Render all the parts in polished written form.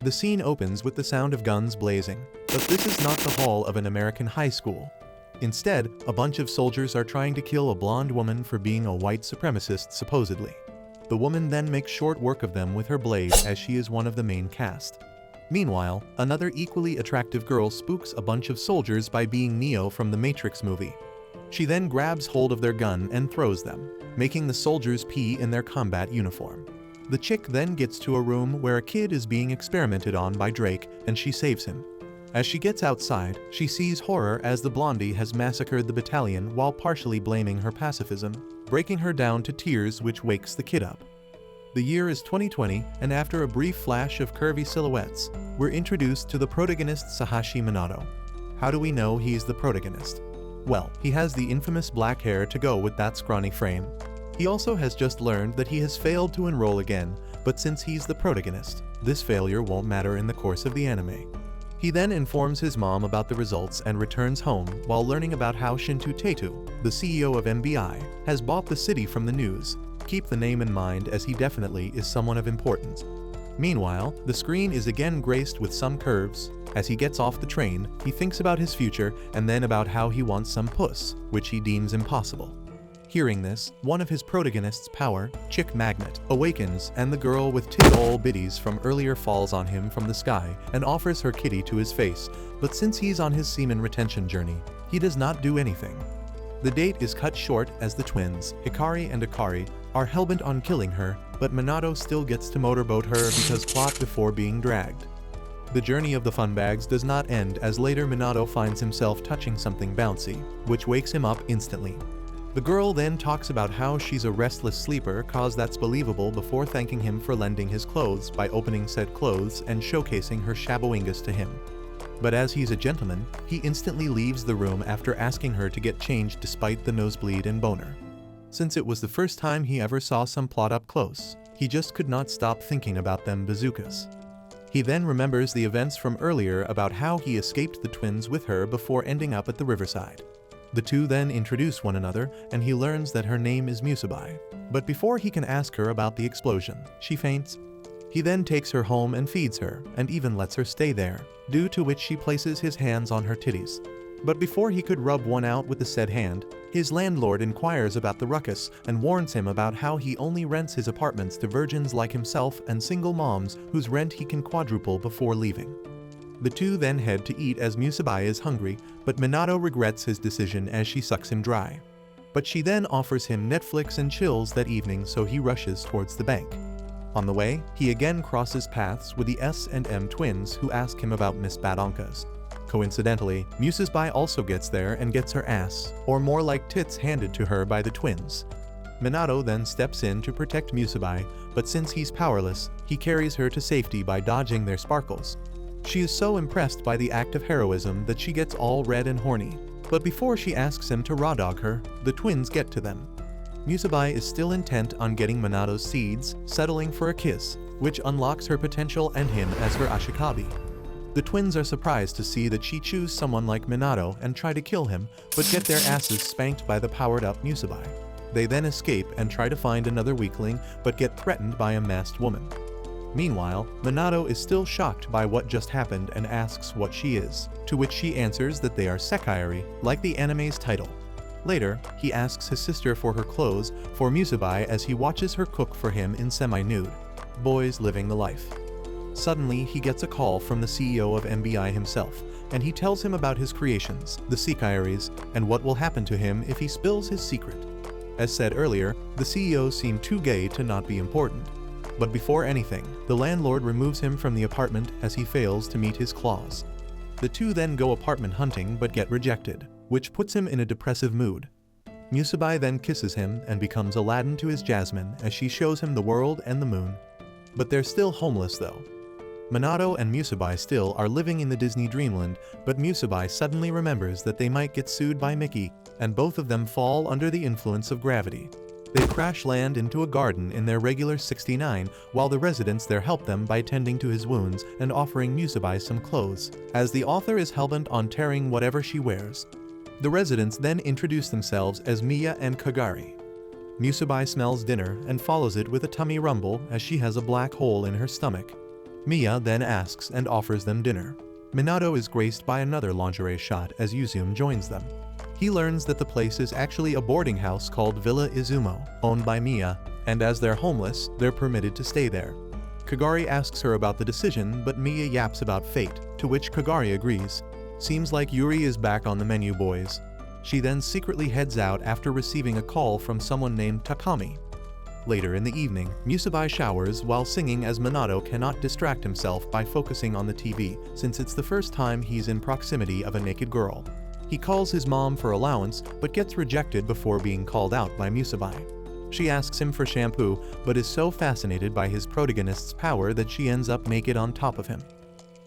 The scene opens with the sound of guns blazing, but this is not the hall of an American high school. Instead, a bunch of soldiers are trying to kill a blonde woman for being a white supremacist supposedly. The woman then makes short work of them with her blade as she is one of the main cast. Meanwhile, another equally attractive girl spooks a bunch of soldiers by being Neo from the Matrix movie. She then grabs hold of their gun and throws them, making the soldiers pee in their combat uniform. The chick then gets to a room where a kid is being experimented on by Drake, and she saves him. As she gets outside, she sees horror as the blondie has massacred the battalion while partially blaming her pacifism, breaking her down to tears, which wakes the kid up. The year is 2020, and after a brief flash of curvy silhouettes, we're introduced to the protagonist Sahashi Minato. How do we know he's the protagonist? Well, he has the infamous black hair to go with that scrawny frame. He also has just learned that he has failed to enroll again, but since he's the protagonist, this failure won't matter in the course of the anime. He then informs his mom about the results and returns home while learning about how Shinto Teitu, the CEO of MBI, has bought the city from the news. Keep the name in mind as he definitely is someone of importance. Meanwhile, the screen is again graced with some curves. As he gets off the train, he thinks about his future and then about how he wants some puss, which he deems impossible. Hearing this, one of his protagonists' power, Chick Magnet, awakens and the girl with tit ol' bitties from earlier falls on him from the sky and offers her kitty to his face, but since he's on his semen retention journey, he does not do anything. The date is cut short as the twins, Hikari and Akari, are hellbent on killing her, but Minato still gets to motorboat her because plot before being dragged. The journey of the funbags does not end as later Minato finds himself touching something bouncy, which wakes him up instantly. The girl then talks about how she's a restless sleeper cause that's believable before thanking him for lending his clothes by opening said clothes and showcasing her shaboingas to him. But as he's a gentleman, he instantly leaves the room after asking her to get changed despite the nosebleed and boner. Since it was the first time he ever saw some plot up close, he just could not stop thinking about them bazookas. He then remembers the events from earlier about how he escaped the twins with her before ending up at the riverside. The two then introduce one another, and he learns that her name is Musabai. But before he can ask her about the explosion, she faints. He then takes her home and feeds her, and even lets her stay there, due to which she places his hands on her titties. But before he could rub one out with the said hand, his landlord inquires about the ruckus and warns him about how he only rents his apartments to virgins like himself and single moms whose rent he can quadruple before leaving. The two then head to eat as Musabai is hungry, but Minato regrets his decision as she sucks him dry. But she then offers him Netflix and chills that evening, so he rushes towards the bank. On the way, he again crosses paths with the S&M twins who ask him about Miss Badonkas. Coincidentally, Musabai also gets there and gets her ass, or more like tits, handed to her by the twins. Minato then steps in to protect Musabai, but since he's powerless, he carries her to safety by dodging their sparkles. She is so impressed by the act of heroism that she gets all red and horny. But before she asks him to raw dog her, the twins get to them. Musabai is still intent on getting Minato's seeds, settling for a kiss, which unlocks her potential and him as her ashikabi. The twins are surprised to see that she chooses someone like Minato and try to kill him, but get their asses spanked by the powered-up Musabai. They then escape and try to find another weakling, but get threatened by a masked woman. Meanwhile, Minato is still shocked by what just happened and asks what she is, to which she answers that they are sekaiari, like the anime's title. Later, he asks his sister for her clothes for Musabai as he watches her cook for him in semi-nude. Boys living the life. Suddenly, he gets a call from the CEO of MBI himself, and he tells him about his creations, the sekaiaris, and what will happen to him if he spills his secret. As said earlier, the CEO seemed too gay to not be important. But before anything, the landlord removes him from the apartment as he fails to meet his clause. The two then go apartment hunting but get rejected, which puts him in a depressive mood. Musabai then kisses him and becomes Aladdin to his Jasmine as she shows him the world and the moon. But they're still homeless though. Minato and Musabai still are living in the Disney dreamland, but Musabai suddenly remembers that they might get sued by Mickey, and both of them fall under the influence of gravity. They crash land into a garden in their regular 69, while the residents there help them by tending to his wounds and offering Musabai some clothes, as the author is hellbent on tearing whatever she wears. The residents then introduce themselves as Miya and Kagari. Musabai smells dinner and follows it with a tummy rumble as she has a black hole in her stomach. Mia then asks and offers them dinner. Minato is graced by another lingerie shot as Yuzume joins them. He learns that the place is actually a boarding house called Villa Izumo, owned by Mia, and as they're homeless, they're permitted to stay there. Kagari asks her about the decision, but Mia yaps about fate, to which Kagari agrees. Seems like Yuri is back on the menu, boys. She then secretly heads out after receiving a call from someone named Takami. Later in the evening, Musabai showers while singing as Minato cannot distract himself by focusing on the TV, since it's the first time he's in proximity of a naked girl. He calls his mom for allowance, but gets rejected before being called out by Musabai. She asks him for shampoo, but is so fascinated by his protagonist's power that she ends up naked on top of him.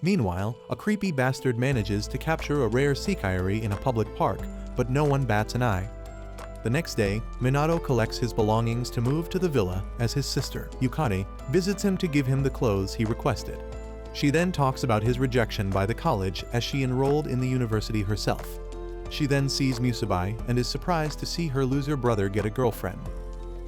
Meanwhile, a creepy bastard manages to capture a rare sea coyote in a public park, but no one bats an eye. The next day, Minato collects his belongings to move to the villa as his sister, Yukari, visits him to give him the clothes he requested. She then talks about his rejection by the college as she enrolled in the university herself. She then sees Musabai and is surprised to see her loser brother get a girlfriend.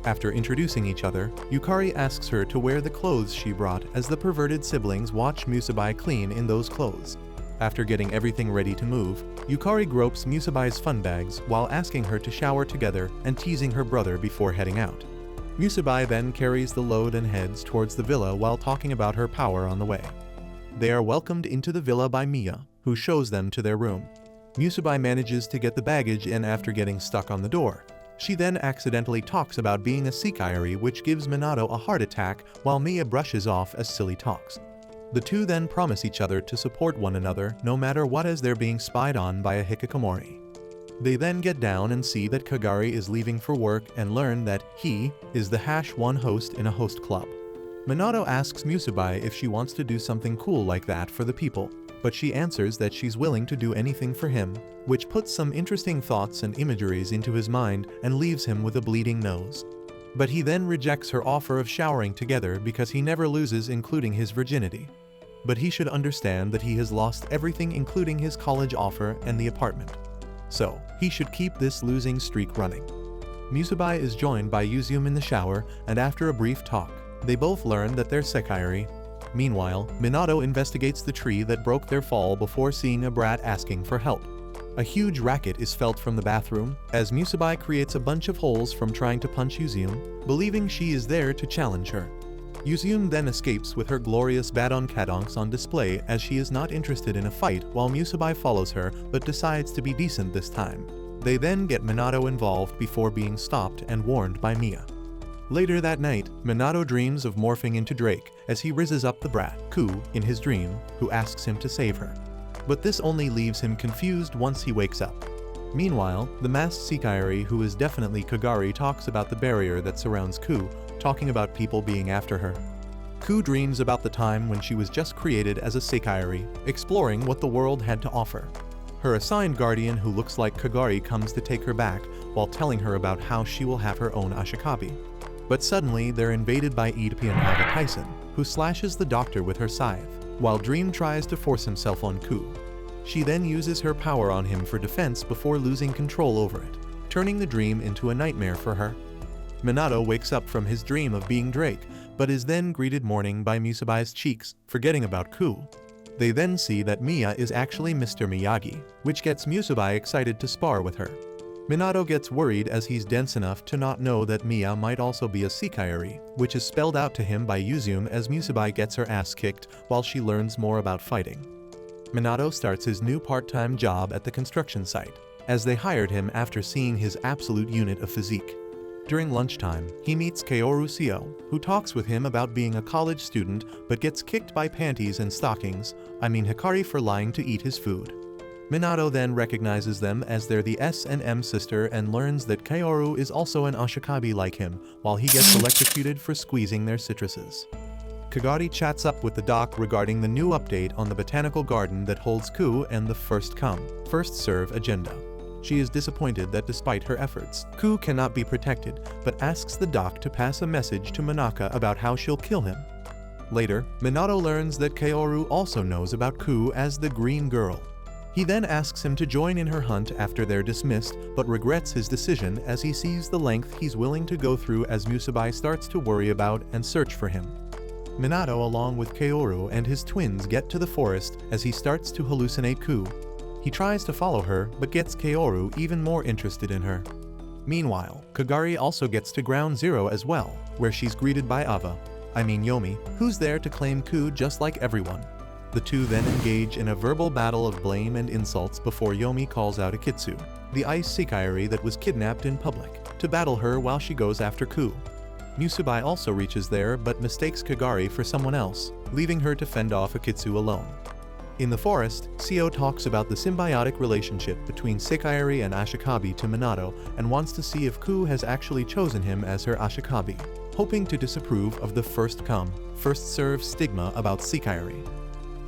After introducing each other, Yukari asks her to wear the clothes she brought as the perverted siblings watch Musabai clean in those clothes. After getting everything ready to move, Yukari gropes Musabai's fun bags while asking her to shower together and teasing her brother before heading out. Musabai then carries the load and heads towards the villa while talking about her power on the way. They are welcomed into the villa by Mia, who shows them to their room. Musabai manages to get the baggage in after getting stuck on the door. She then accidentally talks about being a sea coyote, which gives Minato a heart attack while Mia brushes off as silly talks. The two then promise each other to support one another no matter what as they're being spied on by a hikikomori. They then get down and see that Kagari is leaving for work and learn that he is the #1 host in a host club. Minato asks Musabai if she wants to do something cool like that for the people, but she answers that she's willing to do anything for him, which puts some interesting thoughts and imageries into his mind and leaves him with a bleeding nose. But he then rejects her offer of showering together because he never loses, including his virginity. But he should understand that he has lost everything, including his college offer and the apartment. So, he should keep this losing streak running. Musabai is joined by Yuzume in the shower, and after a brief talk, they both learn that they're sekaiori. Meanwhile, Minato investigates the tree that broke their fall before seeing a brat asking for help. A huge racket is felt from the bathroom, as Musabai creates a bunch of holes from trying to punch Yuzume, believing she is there to challenge her. Yuzume then escapes with her glorious badon-kadonks on display as she is not interested in a fight while Musabai follows her but decides to be decent this time. They then get Minato involved before being stopped and warned by Mia. Later that night, Minato dreams of morphing into Drake as he rizzes up the brat, Ku, in his dream, who asks him to save her. But this only leaves him confused once he wakes up. Meanwhile, the masked sekaiori who is definitely Kagari talks about the barrier that surrounds Ku, talking about people being after her. Ku dreams about the time when she was just created as a sekaiori, exploring what the world had to offer. Her assigned guardian who looks like Kagari comes to take her back while telling her about how she will have her own ashikabi. But suddenly they're invaded by Oedipus Ava Tyson, who slashes the doctor with her scythe, while Dream tries to force himself on Ku. She then uses her power on him for defense before losing control over it, turning the dream into a nightmare for her. Minato wakes up from his dream of being Drake, but is then greeted morning by Musabai's cheeks, forgetting about Ku. They then see that Mia is actually Mr. Miyagi, which gets Musabai excited to spar with her. Minato gets worried as he's dense enough to not know that Mia might also be a sekaiori, which is spelled out to him by Yuzume as Musabai gets her ass kicked while she learns more about fighting. Minato starts his new part-time job at the construction site, as they hired him after seeing his absolute unit of physique. During lunchtime, he meets Kaoru Seo, who talks with him about being a college student but gets kicked by panties and stockings, Hikari for lying to eat his food. Minato then recognizes them as they're the S&M sister and learns that Kaoru is also an ashikabi like him, while he gets electrocuted for squeezing their citruses. Kagari chats up with the doc regarding the new update on the botanical garden that holds Ku and the first come, first serve agenda. She is disappointed that despite her efforts, Ku cannot be protected, but asks the doc to pass a message to Manaka about how she'll kill him. Later, Minato learns that Kaoru also knows about Ku as the Green Girl. He then asks him to join in her hunt after they're dismissed, but regrets his decision as he sees the length he's willing to go through as Musabai starts to worry about and search for him. Minato along with Kaoru and his twins get to the forest as he starts to hallucinate Ku. He tries to follow her but gets Kaoru even more interested in her. Meanwhile, Kagari also gets to Ground Zero as well, where she's greeted by Yomi, who's there to claim Ku just like everyone. The two then engage in a verbal battle of blame and insults before Yomi calls out Akitsu, the ice Seikairi that was kidnapped in public, to battle her while she goes after Ku. Musubai also reaches there but mistakes Kagari for someone else, leaving her to fend off Akitsu alone. In the forest, Seo talks about the symbiotic relationship between Seikairi and Ashikabi to Minato and wants to see if Ku has actually chosen him as her Ashikabi, hoping to disapprove of the first come, first serve stigma about Seikairi.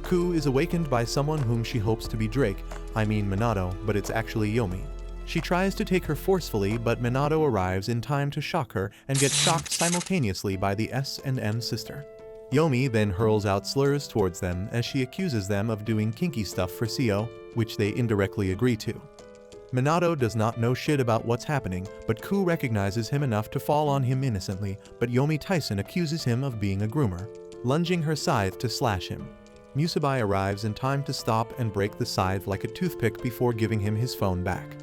Ku is awakened by someone whom she hopes to be Minato, but it's actually Yomi. She tries to take her forcefully, but Minato arrives in time to shock her and gets shocked simultaneously by the S&M sister. Yomi then hurls out slurs towards them as she accuses them of doing kinky stuff for Seo, which they indirectly agree to. Minato does not know shit about what's happening, but Ku recognizes him enough to fall on him innocently, but Yomi Tyson accuses him of being a groomer, lunging her scythe to slash him. Musubai arrives in time to stop and break the scythe like a toothpick before giving him his phone back.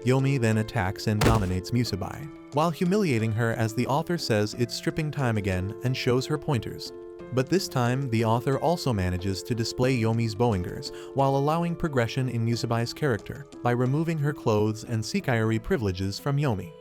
Yomi then attacks and dominates Musubai, while humiliating her as the author says it's stripping time again and shows her pointers. But this time, the author also manages to display Yomi's bowingers, while allowing progression in Musubai's character, by removing her clothes and Seikairi privileges from Yomi.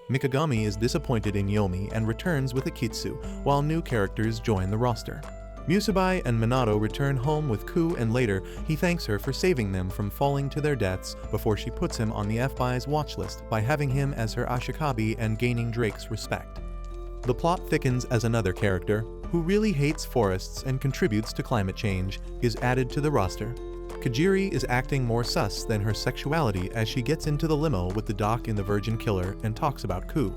Mikagami is disappointed in Yomi and returns with Akitsu, while new characters join the roster. Musubai and Minato return home with Ku and later, he thanks her for saving them from falling to their deaths before she puts him on the FBI's watch list by having him as her Ashikabi and gaining Drake's respect. The plot thickens as another character, who really hates forests and contributes to climate change, is added to the roster. Kajiri is acting more sus than her sexuality as she gets into the limo with the doc in the Virgin Killer and talks about Ku.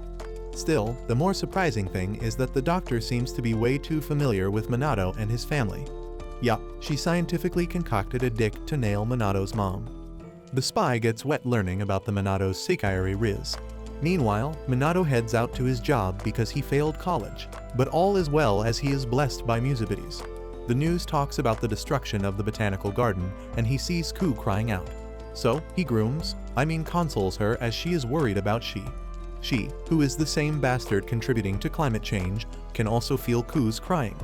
Still, the more surprising thing is that the doctor seems to be way too familiar with Minato and his family. Yup, she scientifically concocted a dick to nail Minato's mom. The spy gets wet learning about the Minato's Seikairi Riz. Meanwhile, Minato heads out to his job because he failed college, but all is well as he is blessed by Musabides. The news talks about the destruction of the botanical garden, and he sees Ku crying out. So, he consoles her as she is worried about She, who is the same bastard contributing to climate change, can also feel Ku's crying.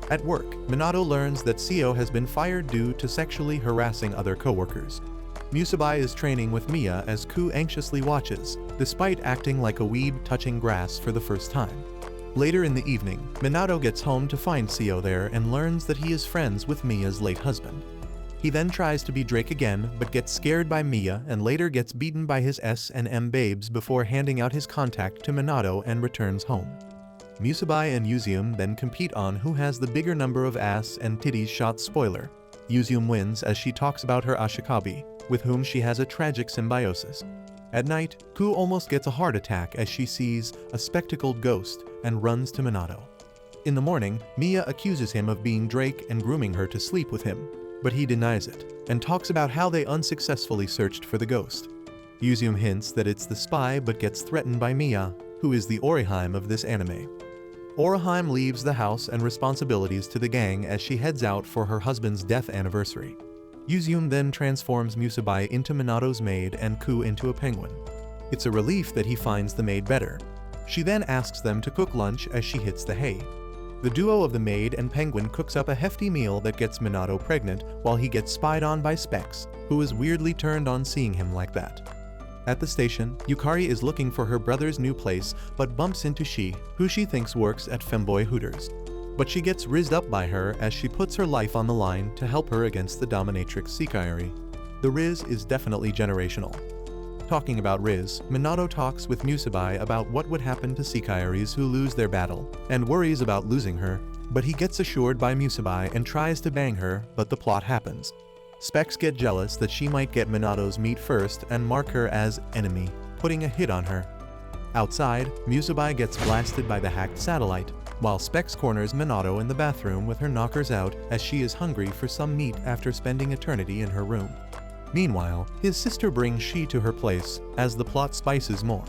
At work, Minato learns that Seo has been fired due to sexually harassing other coworkers. Musubai is training with Mia as Ku anxiously watches, despite acting like a weeb touching grass for the first time. Later in the evening, Minato gets home to find Seo there and learns that he is friends with Mia's late husband. He then tries to be Drake again, but gets scared by Mia and later gets beaten by his S&M babes before handing out his contact to Minato and returns home. Musubai and Yuzium then compete on who has the bigger number of ass and titties shots. Spoiler: Yuzium wins as she talks about her Ashikabi, with whom she has a tragic symbiosis. At night, Ku almost gets a heart attack as she sees a spectacled ghost and runs to Minato. In the morning, Mia accuses him of being Drake and grooming her to sleep with him, but he denies it, and talks about how they unsuccessfully searched for the ghost. Yuzium hints that it's the spy but gets threatened by Mia, who is the Oriheim of this anime. Oriheim leaves the house and responsibilities to the gang as she heads out for her husband's death anniversary. Yuzium then transforms Musubai into Minato's maid and Ku into a penguin. It's a relief that he finds the maid better. She then asks them to cook lunch as she hits the hay. The duo of the maid and penguin cooks up a hefty meal that gets Minato pregnant while he gets spied on by Specs, who is weirdly turned on seeing him like that. At the station, Yukari is looking for her brother's new place but bumps into Shi, who she thinks works at Femboy Hooters. But she gets rizzed up by her as she puts her life on the line to help her against the dominatrix Seikairi. The Riz is definitely generational. Talking about Riz, Minato talks with Musubai about what would happen to Seikairis who lose their battle, and worries about losing her, but he gets assured by Musubai and tries to bang her, but the plot happens. Specs get jealous that she might get Minato's meat first and mark her as enemy, putting a hit on her. Outside, Musubai gets blasted by the hacked satellite, while Specs corners Minato in the bathroom with her knockers out as she is hungry for some meat after spending eternity in her room. Meanwhile, his sister brings Shi to her place as the plot spices more.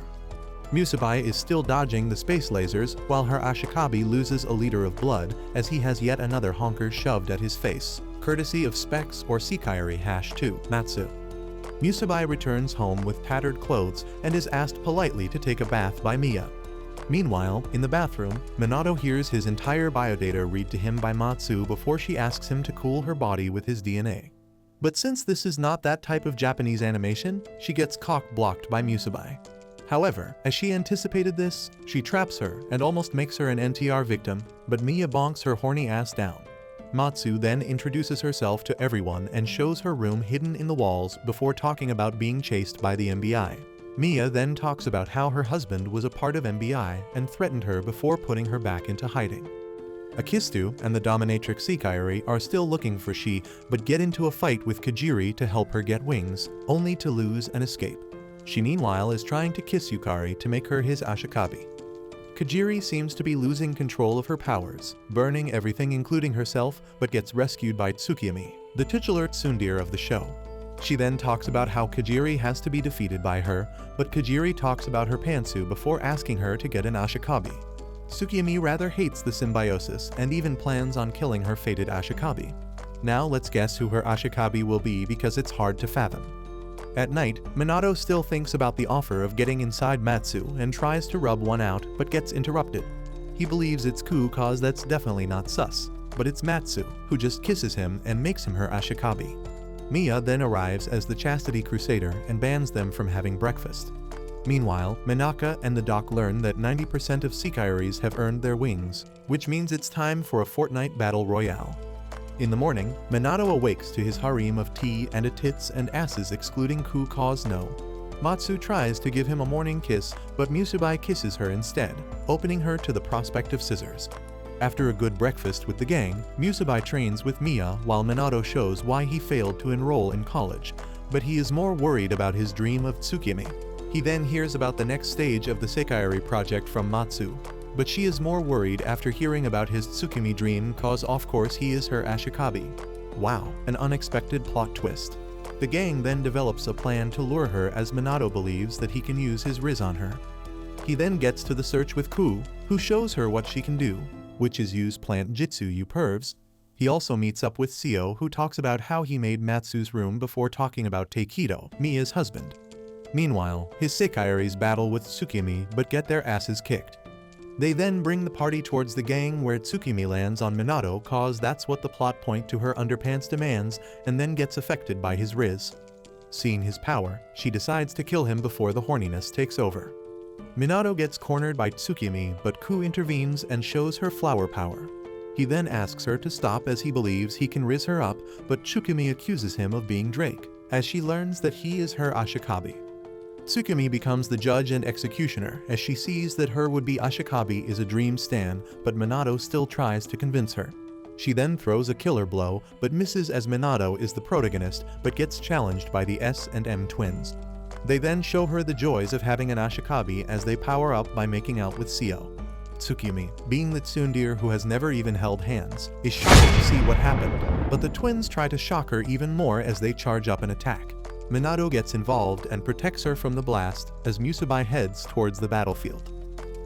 Musabai is still dodging the space lasers while her Ashikabi loses a liter of blood as he has yet another honker shoved at his face, courtesy of Specs or Seikairi #2 Matsu. Musabai returns home with tattered clothes and is asked politely to take a bath by Miya. Meanwhile, in the bathroom, Minato hears his entire biodata read to him by Matsu before she asks him to cool her body with his DNA. But since this is not that type of Japanese animation, she gets cock-blocked by Musabai. However, as she anticipated this, she traps her and almost makes her an NTR victim, but Miya bonks her horny ass down. Matsu then introduces herself to everyone and shows her room hidden in the walls before talking about being chased by the MBI. Miya then talks about how her husband was a part of MBI and threatened her before putting her back into hiding. Akistu and the dominatrix Seikairi are still looking for Shi, but get into a fight with Kajiri to help her get wings, only to lose and escape. She meanwhile is trying to kiss Yukari to make her his Ashikabi. Kajiri seems to be losing control of her powers, burning everything including herself, but gets rescued by Tsukiyami, the titular tsundere of the show. She then talks about how Kajiri has to be defeated by her, but Kajiri talks about her pantsu before asking her to get an Ashikabi. Tsukiyami rather hates the symbiosis and even plans on killing her fated Ashikabi. Now let's guess who her Ashikabi will be because it's hard to fathom. At night, Minato still thinks about the offer of getting inside Matsu and tries to rub one out but gets interrupted. He believes it's Ku cause that's definitely not sus, but it's Matsu, who just kisses him and makes him her Ashikabi. Miya then arrives as the Chastity Crusader and bans them from having breakfast. Meanwhile, Minaka and the doc learn that 90% of Seikairis have earned their wings, which means it's time for a Fortnite Battle Royale. In the morning, Minato awakes to his harem of tea and a tits and asses excluding Ku cause no. Matsu tries to give him a morning kiss, but Musabai kisses her instead, opening her to the prospect of scissors. After a good breakfast with the gang, Musabai trains with Miya while Minato shows why he failed to enroll in college, but he is more worried about his dream of Tsukiyami. He then hears about the next stage of the Seikairi project from Matsu, but she is more worried after hearing about his Tsukiyami dream cause of course he is her Ashikabi. Wow, an unexpected plot twist. The gang then develops a plan to lure her as Minato believes that he can use his Riz on her. He then gets to the search with Ku, who shows her what she can do, which is use plant jitsu you pervs. He also meets up with Seo, who talks about how he made Matsu's room before talking about Takedo, Miya's husband. Meanwhile, his Seikairis battle with Tsukiyami but get their asses kicked. They then bring the party towards the gang where Tsukiyami lands on Minato cause that's what the plot point to her underpants demands and then gets affected by his Riz. Seeing his power, she decides to kill him before the horniness takes over. Minato gets cornered by Tsukiyami but Ku intervenes and shows her flower power. He then asks her to stop as he believes he can Riz her up, but Tsukiyami accuses him of being Drake, as she learns that he is her Ashikabi. Tsukiyami becomes the judge and executioner as she sees that her would-be Ashikabi is a dream stan, but Minato still tries to convince her. She then throws a killer blow, but misses as Minato is the protagonist but gets challenged by the S&M twins. They then show her the joys of having an Ashikabi as they power up by making out with Seo. Tsukiyami, being the tsundere who has never even held hands, is shocked to see what happened, but the twins try to shock her even more as they charge up an attack. Minato gets involved and protects her from the blast as Musabai heads towards the battlefield.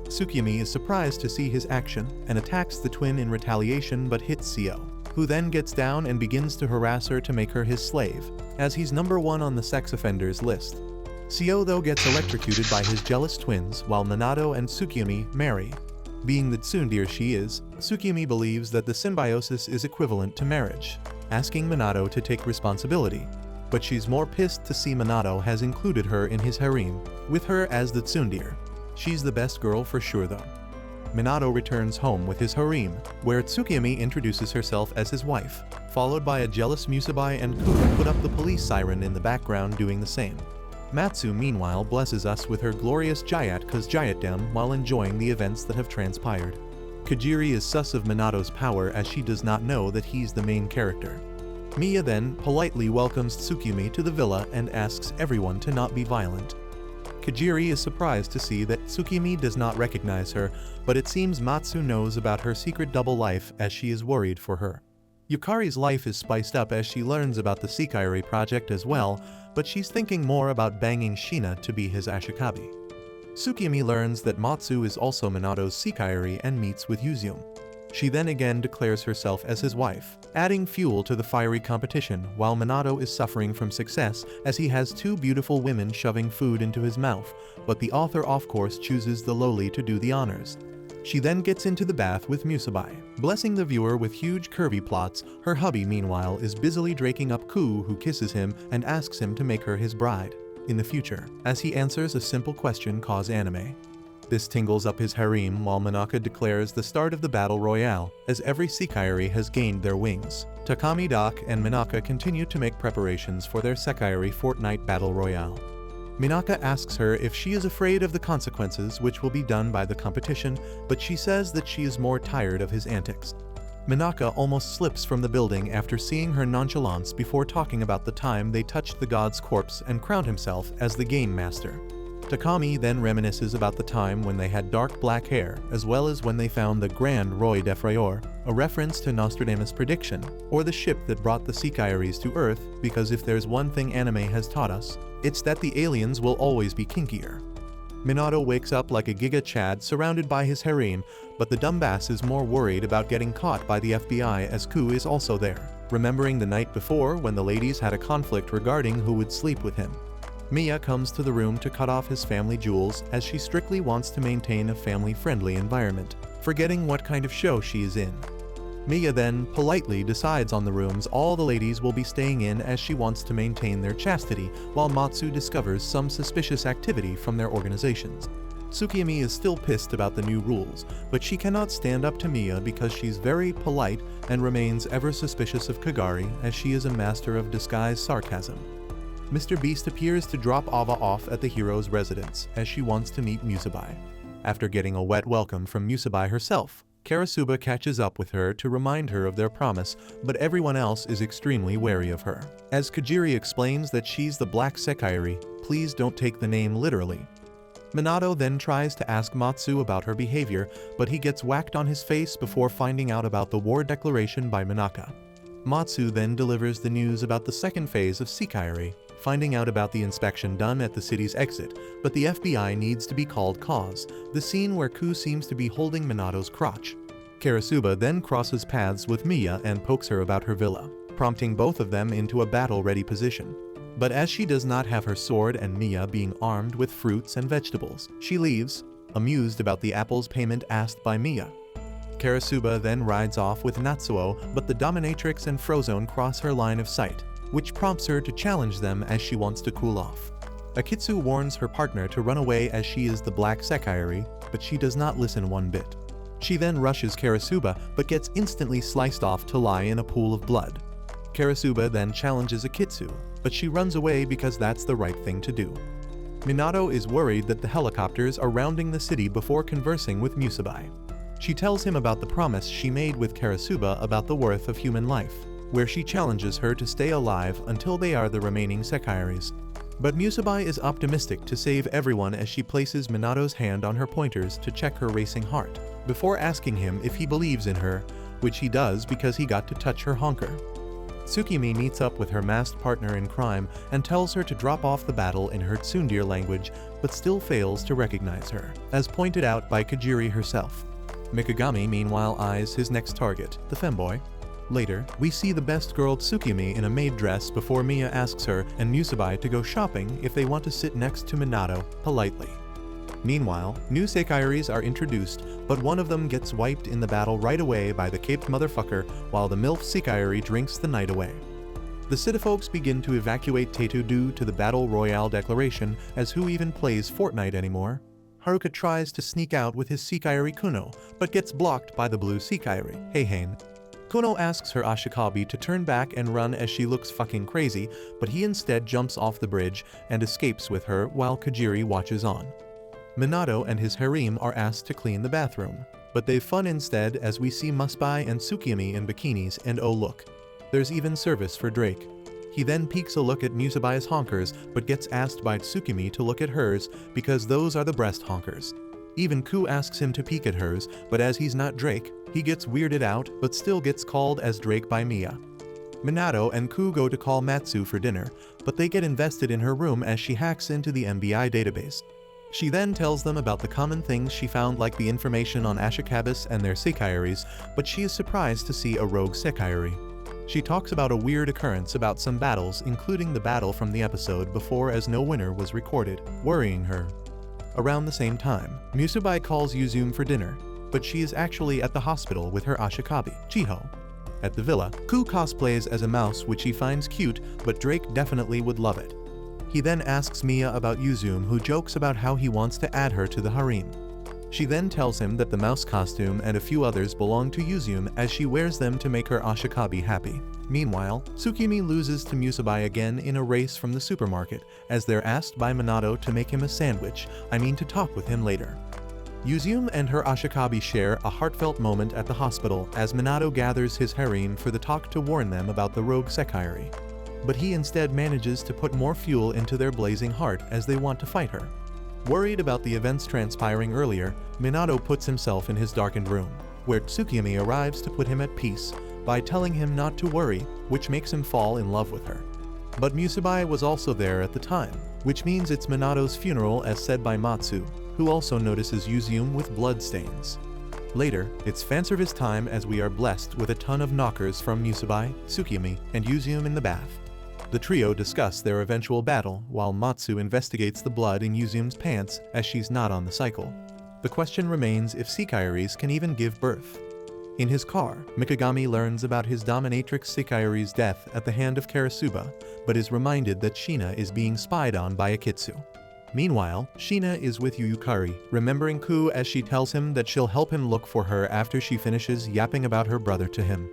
Tsukiyami is surprised to see his action and attacks the twin in retaliation but hits Seo, who then gets down and begins to harass her to make her his slave, as he's number 1 on the sex offenders list. Seo though gets electrocuted by his jealous twins while Minato and Tsukiyami marry. Being the tsundere she is, Tsukiyami believes that the symbiosis is equivalent to marriage, asking Minato to take responsibility. But she's more pissed to see Minato has included her in his harem, with her as the tsundere. She's the best girl for sure though. Minato returns home with his harem, where Tsukiyami introduces herself as his wife, followed by a jealous Musabai and Ku put up the police siren in the background doing the same. Matsu meanwhile blesses us with her glorious Jayat cause Jayatdem while enjoying the events that have transpired. Kajiri is sus of Minato's power as she does not know that he's the main character. Miya then politely welcomes Tsukiyami to the villa and asks everyone to not be violent. Kajiri is surprised to see that Tsukiyami does not recognize her, but it seems Matsu knows about her secret double life as she is worried for her. Yukari's life is spiced up as she learns about the Seikairi project as well, but she's thinking more about banging Shina to be his Ashikabi. Tsukimi learns that Matsu is also Minato's Seikairi and meets with Yuzume. She then again declares herself as his wife, adding fuel to the fiery competition while Minato is suffering from success as he has two beautiful women shoving food into his mouth, but the author of course chooses the lowly to do the honors. She then gets into the bath with Musabai, blessing the viewer with huge curvy plots. Her hubby meanwhile is busily draking up Ku, who kisses him and asks him to make her his bride in the future, as he answers a simple question cause anime. This tingles up his harem while Minaka declares the start of the battle royale, as every Seikairi has gained their wings. Takami Doc and Minaka continue to make preparations for their Seikairi Fortnite battle royale. Minaka asks her if she is afraid of the consequences which will be done by the competition, but she says that she is more tired of his antics. Minaka almost slips from the building after seeing her nonchalance before talking about the time they touched the god's corpse and crowned himself as the game master. Takami then reminisces about the time when they had dark black hair, as well as when they found the Grand Roi de Frayeur, a reference to Nostradamus' prediction, or the ship that brought the Seikairis to Earth, because if there's one thing anime has taught us, it's that the aliens will always be kinkier. Minato wakes up like a Giga Chad surrounded by his harem, but the dumbass is more worried about getting caught by the FBI as Ku is also there, remembering the night before when the ladies had a conflict regarding who would sleep with him. Mia comes to the room to cut off his family jewels as she strictly wants to maintain a family-friendly environment, forgetting what kind of show she is in. Mia then politely decides on the rooms all the ladies will be staying in as she wants to maintain their chastity, while Matsu discovers some suspicious activity from their organizations. Tsukimi is still pissed about the new rules, but she cannot stand up to Mia because she's very polite and remains ever suspicious of Kagari as she is a master of disguised sarcasm. Mr. Beast appears to drop Ava off at the hero's residence as she wants to meet Musabai. After getting a wet welcome from Musabai herself, Karasuba catches up with her to remind her of their promise, but everyone else is extremely wary of her. As Kajiri explains that she's the Black Seikairi, please don't take the name literally. Minato then tries to ask Matsu about her behavior, but he gets whacked on his face before finding out about the war declaration by Minaka. Matsu then delivers the news about the second phase of Seikairi, finding out about the inspection done at the city's exit, but the FBI needs to be called cause, the scene where Ku seems to be holding Minato's crotch. Karasuba then crosses paths with Mia and pokes her about her villa, prompting both of them into a battle-ready position. But as she does not have her sword and Mia being armed with fruits and vegetables, she leaves, amused about the apple's payment asked by Mia. Karasuba then rides off with Natsuo, but the dominatrix and Frozone cross her line of sight, which prompts her to challenge them as she wants to cool off. Akitsu warns her partner to run away as she is the Black Seikairi, but she does not listen one bit. She then rushes Karasuba but gets instantly sliced off to lie in a pool of blood. Karasuba then challenges Akitsu, but she runs away because that's the right thing to do. Minato is worried that the helicopters are rounding the city before conversing with Musabai. She tells him about the promise she made with Karasuba about the worth of human life, where she challenges her to stay alive until they are the remaining Sekairis. But Musabai is optimistic to save everyone as she places Minato's hand on her pointers to check her racing heart, before asking him if he believes in her, which he does because he got to touch her honker. Tsukimi meets up with her masked partner in crime and tells her to drop off the battle in her Tsundere language, but still fails to recognize her, as pointed out by Kajiri herself. Mikagami meanwhile eyes his next target, the femboy. Later, we see the best girl Tsukimi in a maid dress before Mia asks her and Musabai to go shopping if they want to sit next to Minato, politely. Meanwhile, new Sekairis are introduced, but one of them gets wiped in the battle right away by the caped motherfucker while the MILF Sekairi drinks the night away. The Cityfolks begin to evacuate Teto due to the Battle Royale declaration, as who even plays Fortnite anymore? Haruka tries to sneak out with his Sekairi Kuno, but gets blocked by the blue Sekairi, Heihain. Kuno asks her Ashikabi to turn back and run as she looks fucking crazy, but he instead jumps off the bridge and escapes with her while Kajiri watches on. Minato and his harem are asked to clean the bathroom, but they've fun instead as we see Musabai and Tsukimi in bikinis, and oh look, there's even service for Drake. He then peeks a look at Musabai's honkers but gets asked by Tsukimi to look at hers because those are the breast honkers. Even Ku asks him to peek at hers, but as he's not Drake, he gets weirded out but still gets called as Drake by Mia. Minato and Ku go to call Matsu for dinner, but they get invested in her room as she hacks into the MBI database. She then tells them about the common things she found, like the information on Ashikabas and their sekairis, but she is surprised to see a rogue sekairi. She talks about a weird occurrence about some battles, including the battle from the episode before, as no winner was recorded, worrying her. Around the same time, Musubai calls Yuzume for dinner, but she is actually at the hospital with her Ashikabi, Chiho. At the villa, Ku cosplays as a mouse, which he finds cute, but Drake definitely would love it. He then asks Mia about Yuzume, who jokes about how he wants to add her to the harem. She then tells him that the mouse costume and a few others belong to Yuzume, as she wears them to make her Ashikabi happy. Meanwhile, Tsukimi loses to Musubai again in a race from the supermarket, as they're asked by Minato to make him a sandwich, to talk with him later. Yuzume and her Ashikabi share a heartfelt moment at the hospital as Minato gathers his harem for the talk to warn them about the rogue sekairi. But he instead manages to put more fuel into their blazing heart as they want to fight her. Worried about the events transpiring earlier, Minato puts himself in his darkened room, where Tsukimi arrives to put him at peace by telling him not to worry, which makes him fall in love with her. But Musubai was also there at the time, which means it's Minato's funeral, as said by Matsu, who also notices Yuzume with bloodstains. Later, it's fanservice time as we are blessed with a ton of knockers from Musubai, Tsukimi, and Yuzume in the bath. The trio discuss their eventual battle while Matsu investigates the blood in Yuzume's pants as she's not on the cycle. The question remains if sekairis can even give birth. In his car, Mikagami learns about his dominatrix Sekairi's death at the hand of Karasuba, but is reminded that Shina is being spied on by Akitsu. Meanwhile, Shina is with Yukari, remembering Ku as she tells him that she'll help him look for her after she finishes yapping about her brother to him.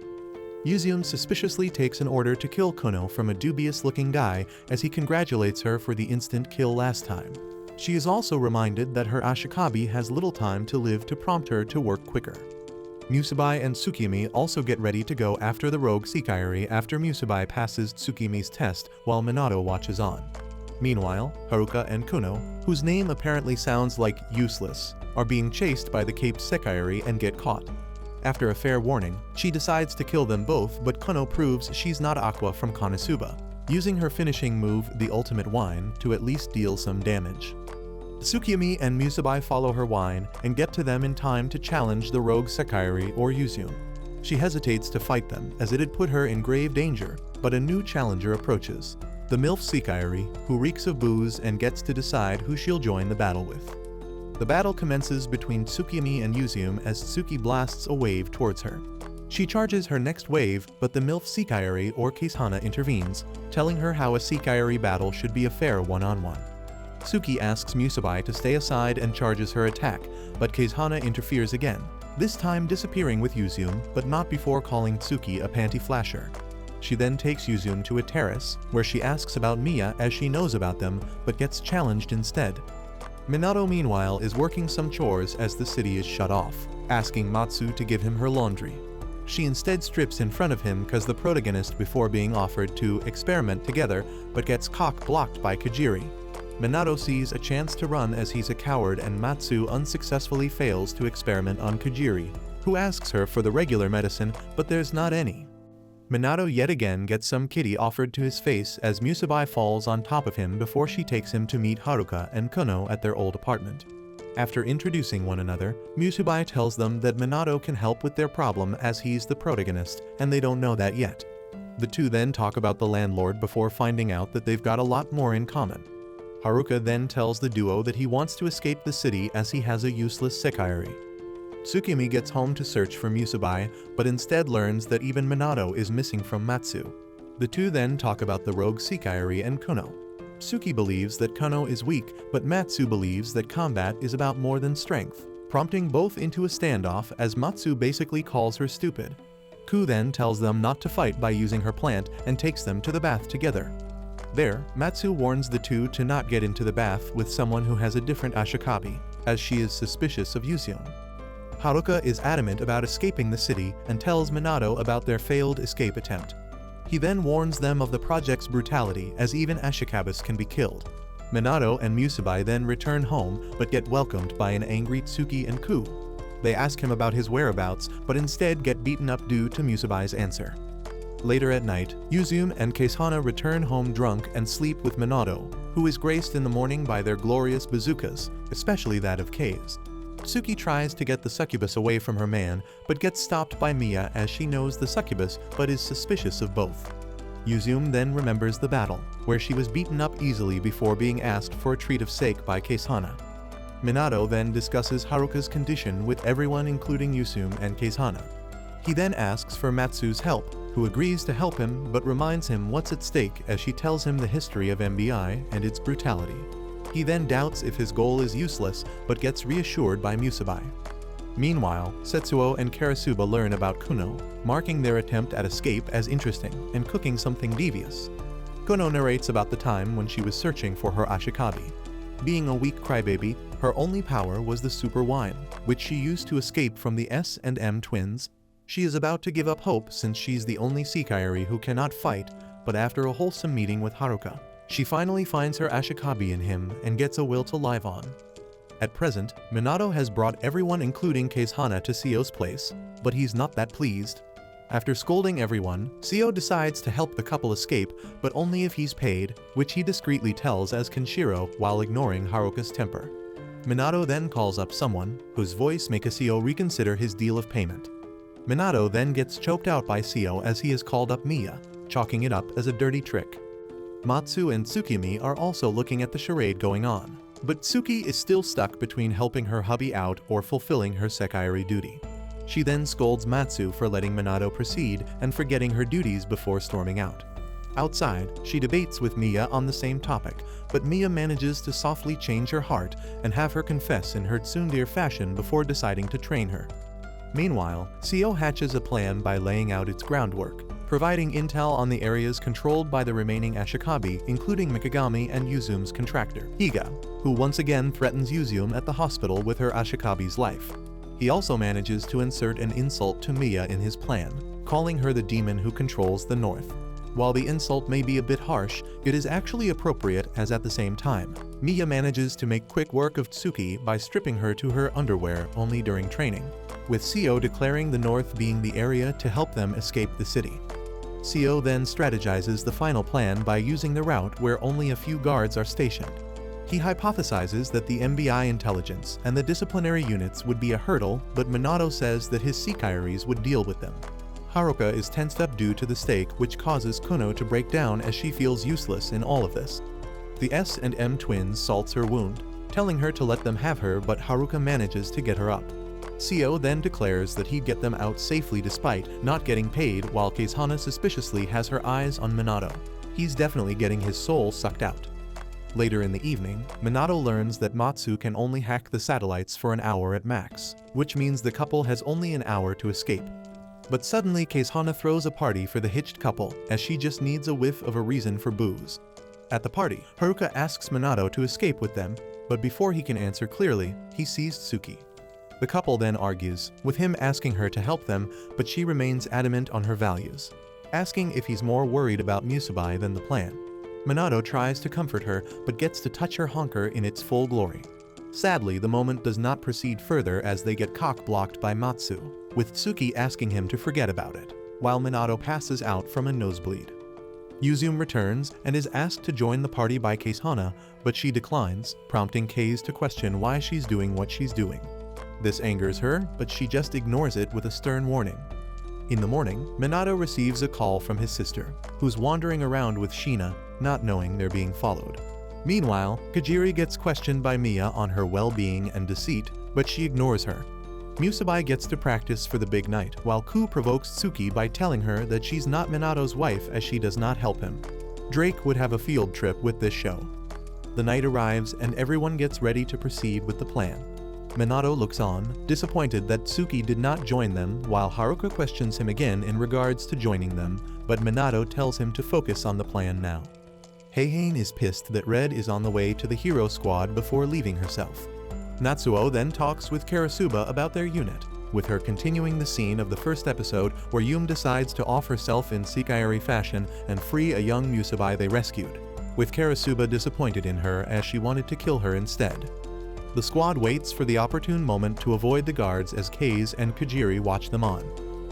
Yuzume suspiciously takes an order to kill Kono from a dubious-looking guy as he congratulates her for the instant kill last time. She is also reminded that her Ashikabi has little time to live to prompt her to work quicker. Musubai and Tsukimi also get ready to go after the rogue sekairi after Musubai passes Tsukimi's test while Minato watches on. Meanwhile, Haruka and Kono, whose name apparently sounds like useless, are being chased by the caped sekairi and get caught. After a fair warning, she decides to kill them both, but Kono proves she's not Aqua from Konosuba, using her finishing move, the Ultimate Wine, to at least deal some damage. Tsukimi and Musubai follow her wine and get to them in time to challenge the rogue sekairi or Yuzume. She hesitates to fight them as it had put her in grave danger, but a new challenger approaches, the MILF sekairi, who reeks of booze and gets to decide who she'll join the battle with. The battle commences between Tsukimi and Yuzume as Tsuki blasts a wave towards her. She charges her next wave, but the MILF sekairi or Kisehana intervenes, telling her how a sekairi battle should be a fair one-on-one. Tsuki asks Musubai to stay aside and charges her attack, but Kisehana interferes again, this time disappearing with Yuzume, but not before calling Tsuki a panty flasher. She then takes Yuzume to a terrace, where she asks about Mia as she knows about them, but gets challenged instead. Minato meanwhile is working some chores as the city is shut off, asking Matsu to give him her laundry. She instead strips in front of him because the protagonist before being offered to experiment together, but gets cock-blocked by Kajiri. Minato sees a chance to run as he's a coward, and Matsu unsuccessfully fails to experiment on Kajiri, who asks her for the regular medicine, but there's not any. Minato yet again gets some kitty offered to his face as Musubai falls on top of him before she takes him to meet Haruka and Kono at their old apartment. After introducing one another, Musubai tells them that Minato can help with their problem as he's the protagonist, and they don't know that yet. The two then talk about the landlord before finding out that they've got a lot more in common. Haruka then tells the duo that he wants to escape the city as he has a useless sekairi. Tsukimi gets home to search for Musubai, but instead learns that even Minato is missing from Matsu. The two then talk about the rogue sekairi and Kono. Tsuki believes that Kono is weak, but Matsu believes that combat is about more than strength, prompting both into a standoff as Matsu basically calls her stupid. Ku then tells them not to fight by using her plant and takes them to the bath together. There, Matsu warns the two to not get into the bath with someone who has a different Ashikabi, as she is suspicious of Yuzume. Haruka is adamant about escaping the city and tells Minato about their failed escape attempt. He then warns them of the project's brutality as even Ashikabas can be killed. Minato and Musubai then return home but get welcomed by an angry Tsuki and Ku. They ask him about his whereabouts but instead get beaten up due to Musubai's answer. Later at night, Yuzume and Kisehana return home drunk and sleep with Minato, who is graced in the morning by their glorious bazookas, especially that of Kei's. Suki tries to get the succubus away from her man, but gets stopped by Mia as she knows the succubus but is suspicious of both. Yuzume then remembers the battle, where she was beaten up easily before being asked for a treat of sake by Keishana. Minato then discusses Haruka's condition with everyone including Yuzume and Keishana. He then asks for Matsu's help, who agrees to help him but reminds him what's at stake as she tells him the history of MBI and its brutality. He then doubts if his goal is useless but gets reassured by Musabai. Meanwhile, Setsuo and Karasuba learn about Kuno, marking their attempt at escape as interesting and cooking something devious. Kuno narrates about the time when she was searching for her Ashikabi. Being a weak crybaby, her only power was the super wine, which she used to escape from the S and M twins. She is about to give up hope since she's the only Seikaiori who cannot fight, but after a wholesome meeting with Haruka, she finally finds her Ashikabi in him and gets a will to live on. At present, Minato has brought everyone including Keishana to Seo's place, but he's not that pleased. After scolding everyone, Seo decides to help the couple escape, but only if he's paid, which he discreetly tells as Kenshiro while ignoring Haruka's temper. Minato then calls up someone, whose voice makes Seo reconsider his deal of payment. Minato then gets choked out by Seo as he has called up Mia, chalking it up as a dirty trick. Matsu and Tsukimi are also looking at the charade going on, but Tsuki is still stuck between helping her hubby out or fulfilling her Seikaiori duty. She then scolds Matsu for letting Minato proceed and forgetting her duties before storming out. Outside, she debates with Mia on the same topic, but Mia manages to softly change her heart and have her confess in her tsundere fashion before deciding to train her. Meanwhile, Seo hatches a plan by laying out its groundwork, providing intel on the areas controlled by the remaining Ashikabi, including Mikagami and Yuzume's contractor, Higa, who once again threatens Yuzume at the hospital with her Ashikabi's life. He also manages to insert an insult to Mia in his plan, calling her the demon who controls the North. While the insult may be a bit harsh, it is actually appropriate as at the same time, Mia manages to make quick work of Tsuki by stripping her to her underwear only during training, with Seo declaring the North being the area to help them escape the city. Seo then strategizes the final plan by using the route where only a few guards are stationed. He hypothesizes that the MBI intelligence and the disciplinary units would be a hurdle, but Minato says that his Seikairis would deal with them. Haruka is tensed up due to the stake, which causes Kuno to break down as she feels useless in all of this. The S and M twins salts her wound, telling her to let them have her, but Haruka manages to get her up. Seo then declares that he'd get them out safely despite not getting paid, while Keishana suspiciously has her eyes on Minato. He's definitely getting his soul sucked out. Later in the evening, Minato learns that Matsu can only hack the satellites for an hour at max, which means the couple has only an hour to escape. But suddenly Keishana throws a party for the hitched couple, as she just needs a whiff of a reason for booze. At the party, Haruka asks Minato to escape with them, but before he can answer clearly, he sees Tsuki. The couple then argues, with him asking her to help them, but she remains adamant on her values, asking if he's more worried about Musabai than the plan. Minato tries to comfort her, but gets to touch her honker in its full glory. Sadly, the moment does not proceed further as they get cock-blocked by Matsu, with Tsuki asking him to forget about it, while Minato passes out from a nosebleed. Yuzume returns and is asked to join the party by Keishana, but she declines, prompting Kei's to question why she's doing what she's doing. This angers her, but she just ignores it with a stern warning. In the morning, Minato receives a call from his sister, who's wandering around with Shina, not knowing they're being followed. Meanwhile, Kajiri gets questioned by Mia on her well-being and deceit, but she ignores her. Musabai gets to practice for the big night, while Ku provokes Tsuki by telling her that she's not Minato's wife as she does not help him. Drake would have a field trip with this show. The night arrives and everyone gets ready to proceed with the plan. Minato looks on, disappointed that Tsuki did not join them, while Haruka questions him again in regards to joining them, but Minato tells him to focus on the plan now. Heihain is pissed that Red is on the way to the hero squad before leaving herself. Natsuo then talks with Karasuba about their unit, with her continuing the scene of the first episode where Yume decides to off herself in Seikaiori fashion and free a young Musabai they rescued, with Karasuba disappointed in her as she wanted to kill her instead. The squad waits for the opportune moment to avoid the guards as Kei's and Kajiri watch them on.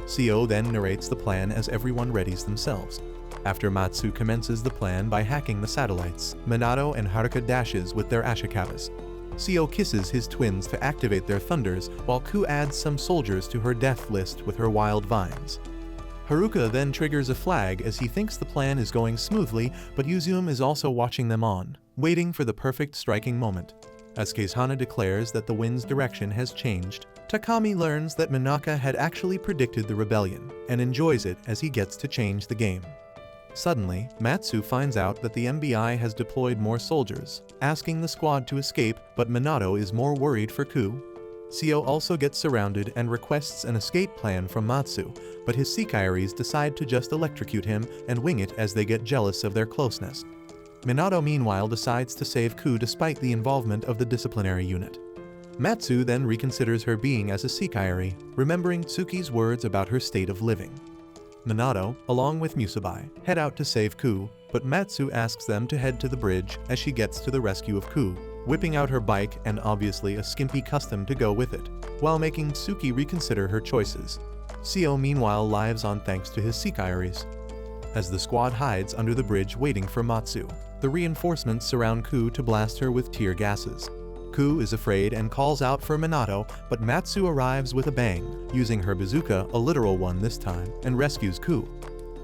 Seo then narrates the plan as everyone readies themselves. After Matsu commences the plan by hacking the satellites, Minato and Haruka dashes with their Ashikabas. Seo kisses his twins to activate their thunders, while Ku adds some soldiers to her death list with her wild vines. Haruka then triggers a flag as he thinks the plan is going smoothly, but Yuzume is also watching them on, waiting for the perfect striking moment. As Keizhana declares that the wind's direction has changed, Takami learns that Minaka had actually predicted the rebellion, and enjoys it as he gets to change the game. Suddenly, Matsu finds out that the MBI has deployed more soldiers, asking the squad to escape, but Minato is more worried for Ku. Seo also gets surrounded and requests an escape plan from Matsu, but his Sekairis decide to just electrocute him and wing it as they get jealous of their closeness. Minato meanwhile decides to save Ku despite the involvement of the disciplinary unit. Matsu then reconsiders her being as a Sekairi, remembering Tsuki's words about her state of living. Minato, along with Musabai, head out to save Ku, but Matsu asks them to head to the bridge as she gets to the rescue of Ku, whipping out her bike and obviously a skimpy custom to go with it, while making Tsuki reconsider her choices. Seo meanwhile lives on thanks to his Sekairis. As the squad hides under the bridge waiting for Matsu, the reinforcements surround Ku to blast her with tear gases. Ku is afraid and calls out for Minato, but Matsu arrives with a bang, using her bazooka, a literal one this time, and rescues Ku.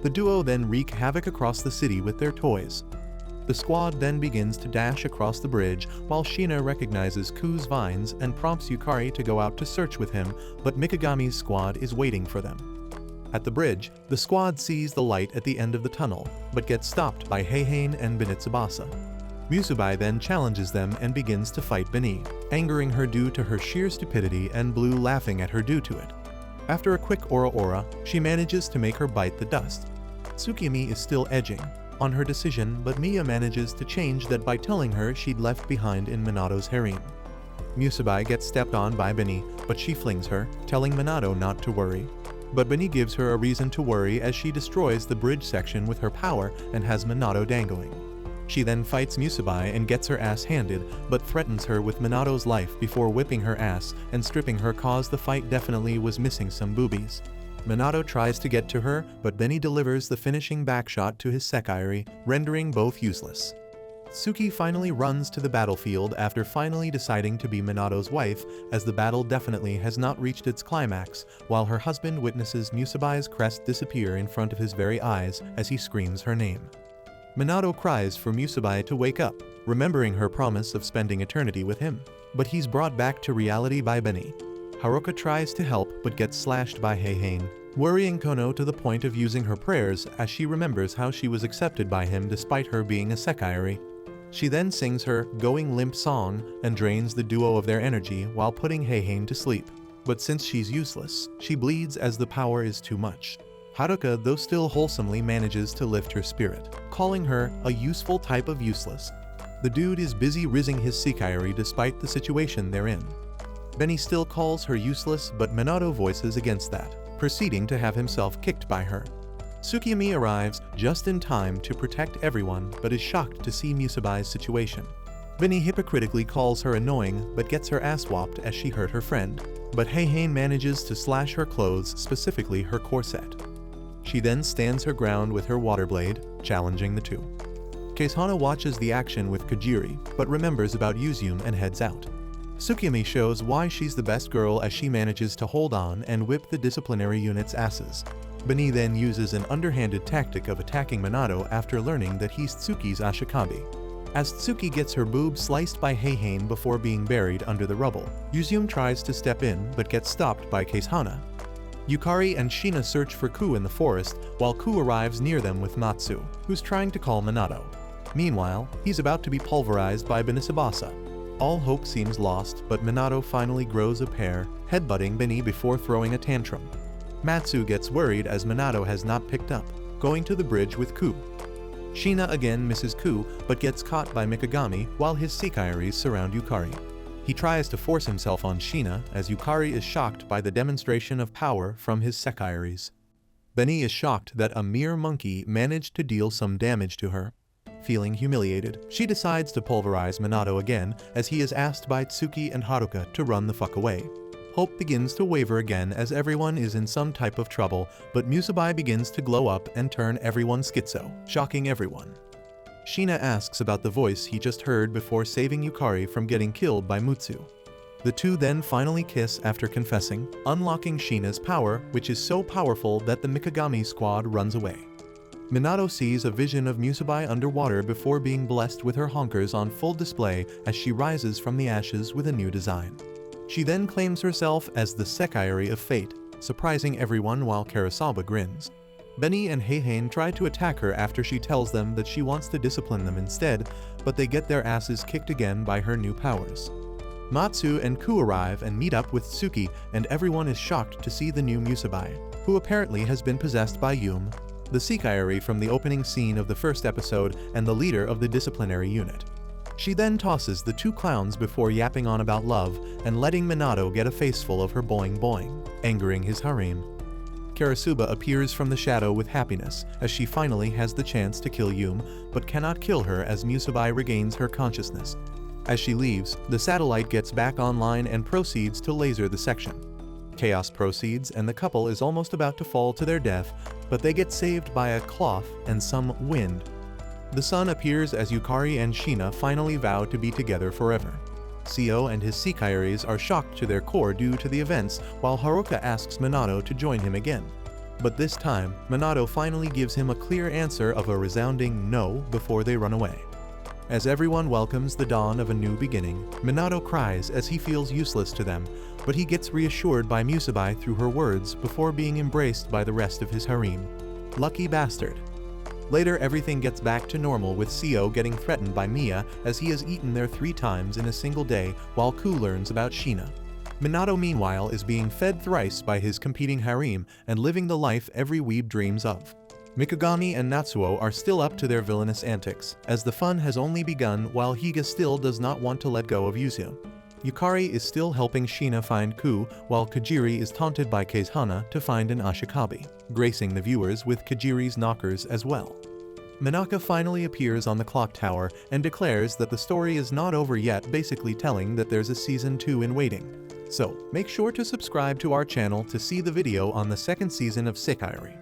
The duo then wreak havoc across the city with their toys. The squad then begins to dash across the bridge while Shina recognizes Ku's vines and prompts Yukari to go out to search with him, but Mikagami's squad is waiting for them. At the bridge, the squad sees the light at the end of the tunnel, but gets stopped by Heihain and Benitsubasa. Musabai then challenges them and begins to fight Beni, angering her due to her sheer stupidity and Blue laughing at her due to it. After a quick ora, she manages to make her bite the dust. Tsukimi is still edging on her decision, but Mia manages to change that by telling her she'd left behind in Minato's harem. Musabai gets stepped on by Beni, but she flings her, telling Minato not to worry. But Beni gives her a reason to worry as she destroys the bridge section with her power and has Minato dangling. She then fights Musabai and gets her ass handed, but threatens her with Minato's life before whipping her ass and stripping her cause the fight definitely was missing some boobies. Minato tries to get to her, but Beni delivers the finishing backshot to his Sekairi, rendering both useless. Tsuki finally runs to the battlefield after finally deciding to be Minato's wife, as the battle definitely has not reached its climax, while her husband witnesses Musabai's crest disappear in front of his very eyes as he screams her name. Minato cries for Musabai to wake up, remembering her promise of spending eternity with him, but he's brought back to reality by Beni. Haruka tries to help but gets slashed by Heihain, worrying Kono to the point of using her prayers as she remembers how she was accepted by him despite her being a Sekairi. She then sings her Going Limp song and drains the duo of their energy while putting Heihain to sleep, but since she's useless, she bleeds as the power is too much. Haruka, though still wholesomely, manages to lift her spirit, calling her a useful type of useless. The dude is busy rizzing his Sekairi despite the situation they're in. Beni still calls her useless, but Minato voices against that, proceeding to have himself kicked by her. Tsukimi arrives just in time to protect everyone, but is shocked to see Musabai's situation. Beni hypocritically calls her annoying, but gets her ass whopped as she hurt her friend, but Heihain manages to slash her clothes, specifically her corset. She then stands her ground with her water blade, challenging the two. Keizhana watches the action with Kajiri, but remembers about Yuzume and heads out. Tsukimi shows why she's the best girl as she manages to hold on and whip the disciplinary unit's asses. Beni then uses an underhanded tactic of attacking Minato after learning that he's Tsuki's Ashikabi. As Tsuki gets her boob sliced by Heihain before being buried under the rubble, Yuzume tries to step in but gets stopped by Keizhana. Yukari and Shina search for Ku in the forest, while Ku arrives near them with Matsu, who's trying to call Minato. Meanwhile, he's about to be pulverized by Benitsubasa. All hope seems lost, but Minato finally grows a pair, headbutting Beni before throwing a tantrum. Matsu gets worried as Minato has not picked up, going to the bridge with Ku. Shina again misses Ku, but gets caught by Mikagami while his Sekairis surround Yukari. He tries to force himself on Shina as Yukari is shocked by the demonstration of power from his Sekairis. Beni is shocked that a mere monkey managed to deal some damage to her. Feeling humiliated, she decides to pulverize Minato again as he is asked by Tsuki and Haruka to run the fuck away. Hope begins to waver again as everyone is in some type of trouble, but Musabai begins to glow up and turn everyone schizo, shocking everyone. Sheena asks about the voice he just heard before saving Yukari from getting killed by Mutsu. The two then finally kiss after confessing, unlocking Sheena's power, which is so powerful that the Mikagami squad runs away. Minato sees a vision of Musabai underwater before being blessed with her honkers on full display as she rises from the ashes with a new design. She then claims herself as the Sekaiori of Fate, surprising everyone while Karasawa grins. Benny and Heihain try to attack her after she tells them that she wants to discipline them instead, but they get their asses kicked again by her new powers. Matsu and Ku arrive and meet up with Tsuki, and everyone is shocked to see the new Musabai, who apparently has been possessed by Yum, the Sekaiori from the opening scene of the first episode and the leader of the disciplinary unit. She then tosses the two clowns before yapping on about love and letting Minato get a faceful of her boing boing, angering his harem. Karasuba appears from the shadow with happiness as she finally has the chance to kill Yum, but cannot kill her as Musabai regains her consciousness. As she leaves, the satellite gets back online and proceeds to laser the section. Chaos proceeds and the couple is almost about to fall to their death, but they get saved by a cloth and some wind. The sun appears as Yukari and Sheena finally vow to be together forever. Seo and his Sekairis are shocked to their core due to the events, while Haruka asks Minato to join him again. But this time, Minato finally gives him a clear answer of a resounding no before they run away. As everyone welcomes the dawn of a new beginning, Minato cries as he feels useless to them, but he gets reassured by Musabai through her words before being embraced by the rest of his harem. Lucky bastard. Later, everything gets back to normal with Seo getting threatened by Mia as he has eaten there 3 times in a single day while Ku learns about Sheena. Minato meanwhile is being fed thrice by his competing harem and living the life every weeb dreams of. Mikagami and Natsuo are still up to their villainous antics, as the fun has only begun while Higa still does not want to let go of Yuzu. Yukari is still helping Sheena find Ku, while Kajiri is taunted by Kezhana to find an Ashikabi, gracing the viewers with Kajiri's knockers as well. Minaka finally appears on the clock tower and declares that the story is not over yet, basically telling that there's a season 2 in waiting. So, make sure to subscribe to our channel to see the video on the second season of Sekaiori.